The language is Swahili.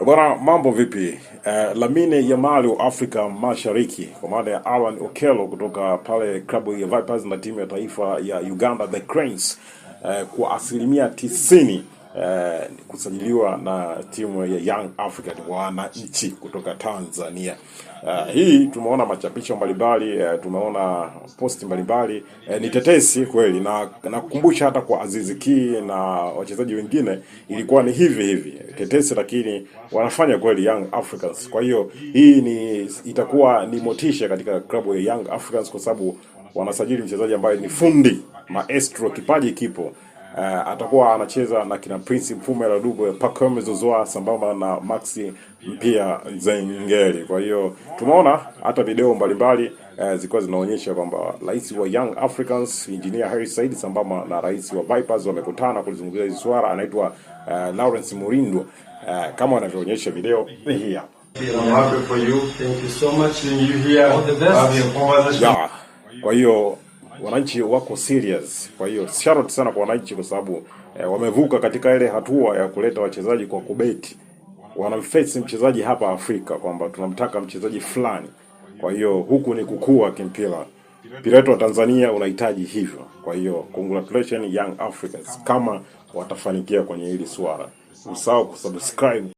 Bwana, mambo vipi? Lamine Yamal wa Afrika Mashariki kwa maana ya Alan Okello kutoka pale klabu ya Vipers na timu ya taifa ya Uganda The Cranes, kwa asilimia 90 kusajiliwa na timu ya Young African wananchi kutoka Tanzania. Hii tumeona machapisho mbalimbali, tumeona posti mbalimbali, ni tetesi kweli, na nakukumbusha hata kwa Aziz Ki na wachezaji wengine ilikuwa ni hivi tetesi, lakini wanafanya kweli Young Africans. Kwa hiyo hii itakuwa ni motisha katika klabu ya Young Africans, kwa sababu wanasajili mchezaji ambaye ni fundi maestro, kipaji kipo. Atakuwa anacheza na kina Prince Mfumela Dube, Pacome Zouzoua sambamba na Maxi Mpia Nzengeli. Kwa hiyo tumeona hata video mbalimbali zilikuwa zinaonyesha kwamba rais wa Young Africans Engineer Harris Said sambamba na rais wa Vipers wamekutana kulizungumzia hili swala. Anaitwa Lawrence Murindo, kama wanavyoonyesha video hii hapa. I'm happy for you. Thank you so much. And you here. All the best. Yeah. Kwa hiyo wananchi wako serious. Kwa hiyo shout out sana kwa wananchi, kwa sababu wamevuka katika ile hatua ya kuleta wachezaji kwa kubeti. Wanamface mchezaji hapa Afrika kwamba tunamtaka mchezaji fulani. Kwa hiyo huku ni kukua kimpira. Mpira wetu wa Tanzania unahitaji hivyo. Kwa hiyo congratulations Young Africans kama watafanikia kwenye hili swala. Usahau kusubscribe.